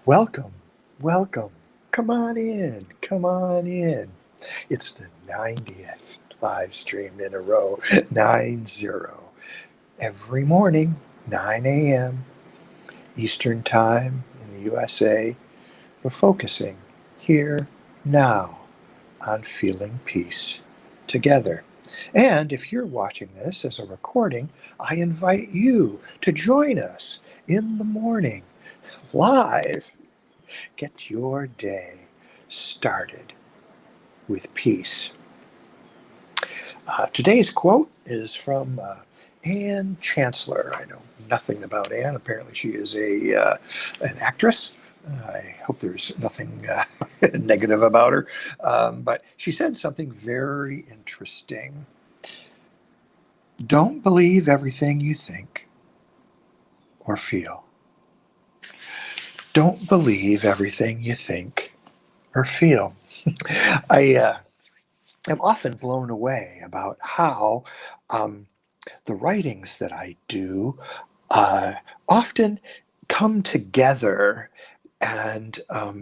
Welcome, welcome. Come on in, come on in. It's the 90th live stream in a row, 90. Every morning, 9 a.m. Eastern Time in the USA, we're focusing here, now, on feeling peace together. And if you're watching this as a recording, I invite you to join us in the morning, live. Get your day started with peace. Today's quote is from Anne Chancellor. I know nothing about Anne. Apparently, she is an actress. I hope there's nothing negative about her. But she said something very interesting. Don't believe everything you think or feel. Don't believe everything you think or feel. I am often blown away about how um, the writings that I do uh, often come together and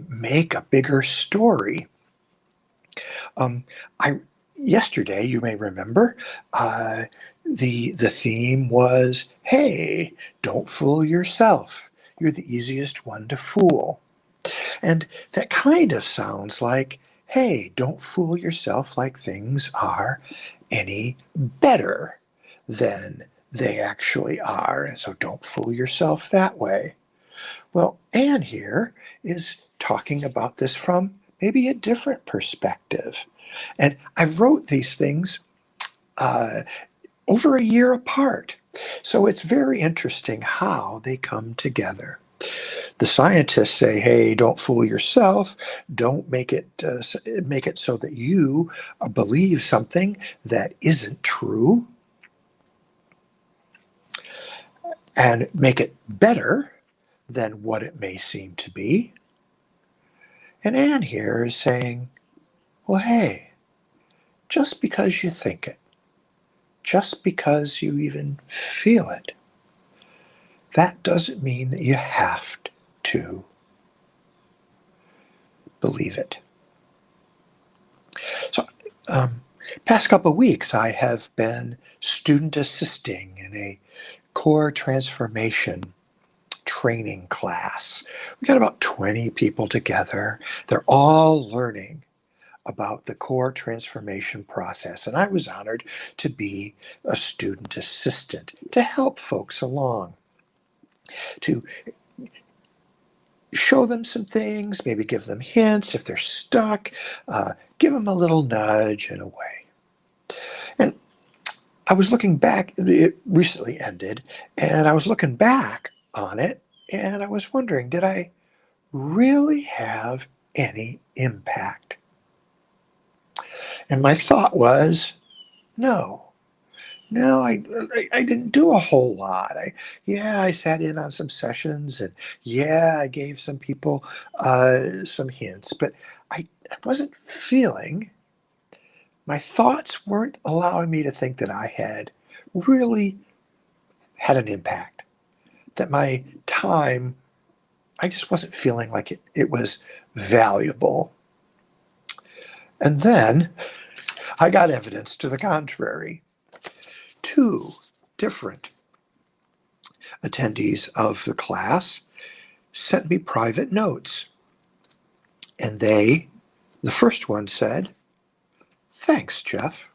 make a bigger story. Um, I Yesterday, you may remember, uh, the theme was, "Hey, don't fool yourself. You're the easiest one to fool." And that kind of sounds like, hey, don't fool yourself like things are any better than they actually are. And so don't fool yourself that way. Well, Anne here is talking about this from maybe a different perspective. And I wrote these things uh, over a year apart. So it's very interesting how they come together. The scientists say, "Hey, don't fool yourself. Don't make it so that you believe something that isn't true, and make it better than what it may seem to be." And Anne here is saying, "Well, hey, just because you think it, just because you even feel it, that doesn't mean that you have to believe it." So, um, past couple of weeks, I have been student assisting in a core transformation training class. We got about 20 people together. They're all learning about the core transformation process. And I was honored to be a student assistant to help folks along, to show them some things, maybe give them hints if they're stuck, give them a little nudge in a way. And I was looking back, it recently ended, and I was looking back on it, and I was wondering, did I really have any impact? And my thought was, no. No, I didn't do a whole lot. Yeah, I sat in on some sessions, and yeah, I gave some people some hints, but I wasn't feeling, my thoughts weren't allowing me to think that I had really had an impact, that my time, I just wasn't feeling like it was valuable. And then I got evidence to the contrary. Two different attendees of the class sent me private notes. And the first one said, "Thanks, Jeff.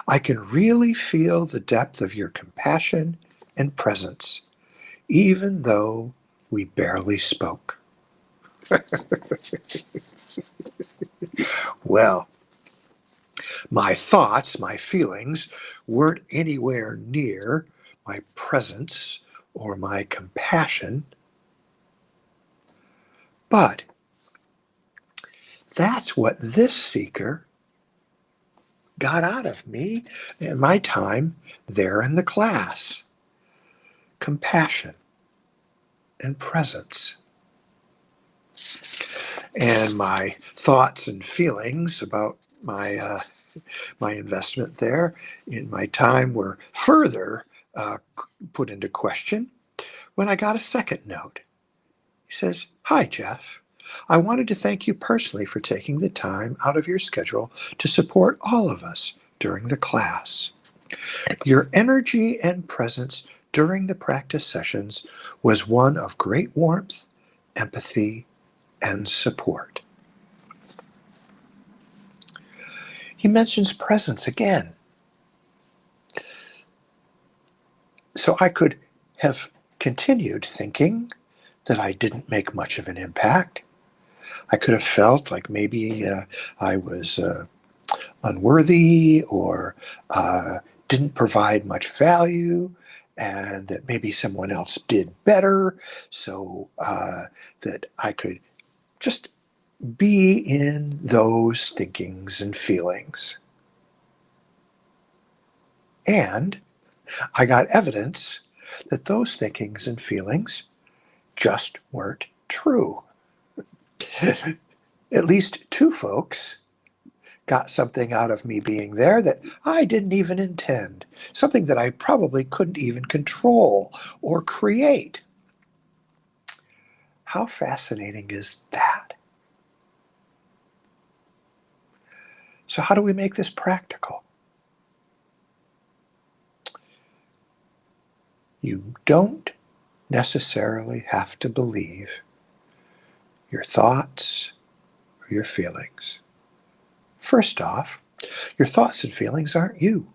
I can really feel the depth of your compassion and presence, even though we barely spoke." Well, my thoughts, my feelings weren't anywhere near my presence or my compassion, but that's what this seeker got out of me and my time there in the class: compassion and presence. And my thoughts and feelings about my investment there in my time were further put into question when I got a second note. He says, "Hi, Jeff. I wanted to thank you personally for taking the time out of your schedule to support all of us during the class. Your energy and presence during the practice sessions was one of great warmth, empathy, and support." He mentions presence again. So I could have continued thinking that I didn't make much of an impact. I could have felt like maybe I was unworthy or didn't provide much value, and that maybe someone else did better, so that I could just be in those thinkings and feelings. And I got evidence that those thinkings and feelings just weren't true. At least two folks got something out of me being there that I didn't even intend, something that I probably couldn't even control or create. How fascinating is that? So, how do we make this practical? You don't necessarily have to believe your thoughts or your feelings. First off, your thoughts and feelings aren't you,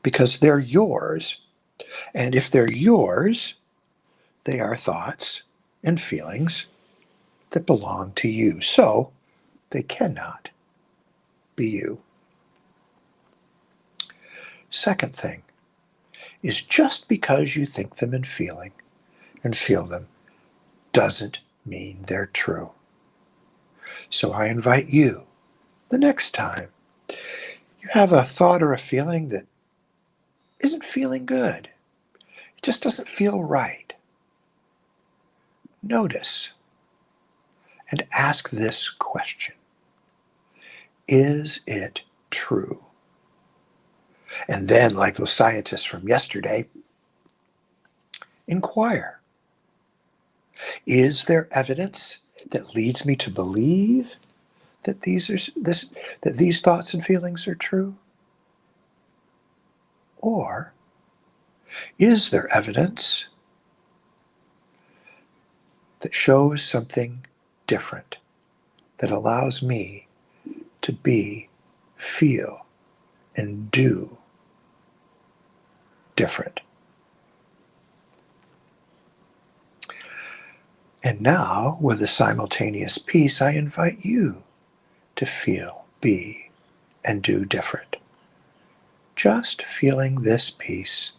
because they're yours. And if they're yours, they are thoughts and feelings that belong to you. So they cannot be you. Second thing is, just because you think them and feel them doesn't mean they're true. So I invite you, the next time you have a thought or a feeling that isn't feeling good, it just doesn't feel right, notice and ask this question: is it true? And then, like those scientists from yesterday, inquire: is there evidence that leads me to believe that these thoughts and feelings are true? Or is there evidence that shows something different, that allows me to be, feel, and do different? And now, with a simultaneous piece, I invite you to feel, be, and do different. Just feeling this piece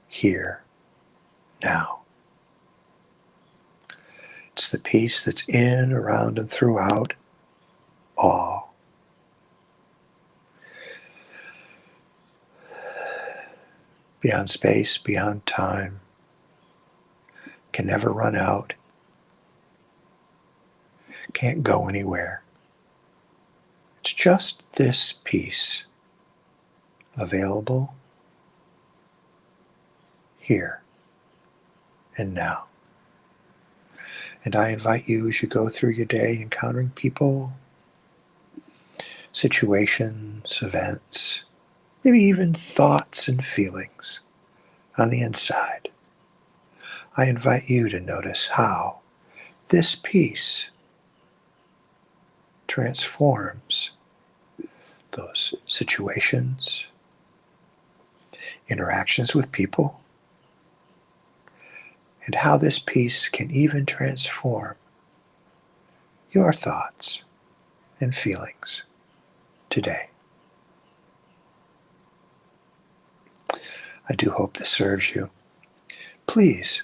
here, now. It's the piece that's in, around, and throughout all. Beyond space, beyond time, can never run out, can't go anywhere. It's just this piece available here and now. And I invite you, as you go through your day encountering people, situations, events, maybe even thoughts and feelings on the inside, I invite you to notice how this piece transforms those situations, interactions with people, and how this piece can even transform your thoughts and feelings today. I do hope this serves you. Please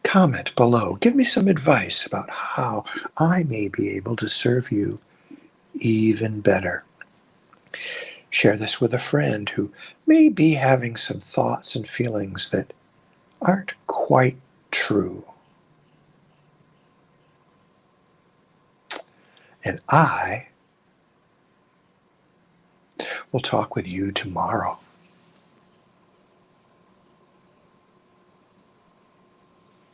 comment below. Give me some advice about how I may be able to serve you even better. Share this with a friend who may be having some thoughts and feelings that aren't quite true. And I will talk with you tomorrow.